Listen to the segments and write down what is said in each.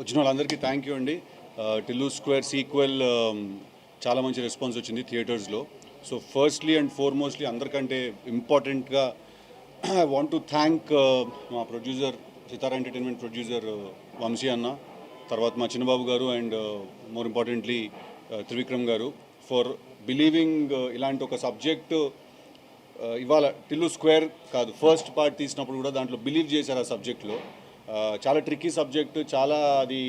వచ్చిన వాళ్ళందరికీ thank you అండి. టిల్లు స్క్వేర్ సీక్వెల్ చాలా మంచి రెస్పాన్స్ వచ్చింది థియేటర్స్లో. సో ఫస్ట్లీ అండ్ ఫార్మోస్ట్లీ అందరికంటే ఇంపార్టెంట్గా ఐ వాంట్ టు థ్యాంక్ మా ప్రొడ్యూసర్ సితారా ఎంటర్టైన్మెంట్ ప్రొడ్యూసర్ వంశీ అన్న, తర్వాత మా చిన్నబాబు గారు అండ్ మోర్ ఇంపార్టెంట్లీ త్రివిక్రమ్ గారు ఫర్ బిలీవింగ్ ఇలాంటి ఒక సబ్జెక్టు ఇవాళ టిల్లు స్క్వేర్ కాదు ఫస్ట్ పార్ట్ తీసినప్పుడు కూడా దాంట్లో బిలీవ్ చేశారు ఆ సబ్జెక్ట్లో. చాలా ట్రిక్కీ సబ్జెక్టు, చాలా అది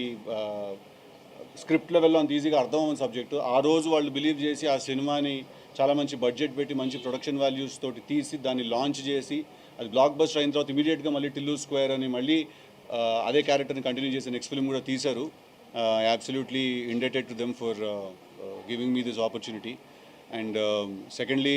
స్క్రిప్ట్ లెవెల్లో అంత ఈజీగా అర్థమవుతున్న సబ్జెక్టు. ఆ రోజు వాళ్ళు బిలీవ్ చేసి ఆ సినిమాని చాలా మంచి బడ్జెట్ పెట్టి మంచి ప్రొడక్షన్ వాల్యూస్ తోటి తీసి దాన్ని లాంచ్ చేసి అది బ్లాక్ బస్టర్ అయిన తర్వాత ఇమీడియట్గా మళ్ళీ టిల్లు స్క్వేర్ అని మళ్ళీ అదే క్యారెక్టర్ని కంటిన్యూ చేసి నెక్స్ట్ ఫిల్మ్ కూడా తీశారు. Absolutely indebted to them for giving me this opportunity. And secondly,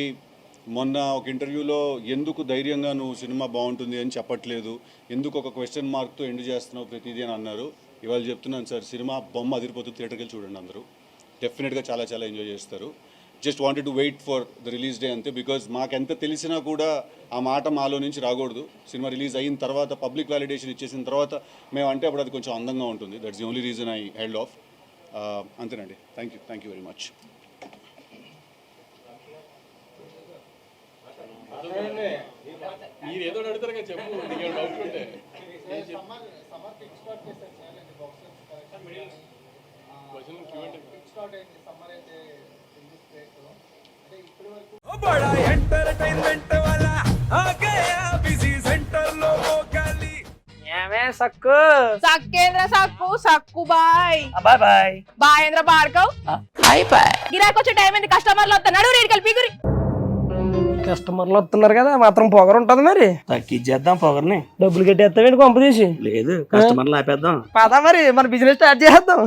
మొన్న ఒక ఇంటర్వ్యూలో ఎందుకు ధైర్యంగా నువ్వు సినిమా బాగుంటుంది అని చెప్పట్లేదు, ఎందుకు ఒక క్వశ్చన్ మార్క్తో ఎండ్ చేస్తున్నావు ప్రతిదీ అని అన్నారు. ఇవాళ చెప్తున్నాను సార్, సినిమా బొమ్మ అదిరిపోతుంది, థియేటర్కి వెళ్ళి చూడండి అందరూ, డెఫినెట్గా చాలా చాలా ఎంజాయ్ చేస్తారు. Just wanted to wait for the release day అంతే. బికాజ్ మాకెంత తెలిసినా కూడా ఆ మాట మాలో నుంచి రాకూడదు. సినిమా రిలీజ్ అయిన తర్వాత పబ్లిక్ వ్యాలిడేషన్ ఇచ్చేసిన తర్వాత మేము అంటే అప్పుడు అది కొంచెం అందంగా ఉంటుంది. That's the only reason I held off. అంతేనండి. Thank you very much. మీరు ఏదో అడుగుతారు కదా, చెప్పు, నీకు డౌట్ ఉంటే. సక్కు సక్కేంద్ర సక్కు సక్కు బాయ్ బాయ్ బాయ్ బాయేంద్ర బార్కవ్ బాయ్ బాయ్. గిరాకి వచ్చే టైం ఏంది, కస్టమర్లు వస్తున్నాడు, రేడికల్ పిగురి. కస్టమర్లు వస్తున్నారు కదా, మాత్రం పొగరు ఉంటది మరి. తగ్గించేద్దాం పొగర్ని. డబ్బులు కట్టేస్తావేంటి కొంప తీసి? లేదు, కస్టమర్లు ఆపేద్దాం. పదా మరి మన బిజినెస్ స్టార్ట్ చేద్దాం.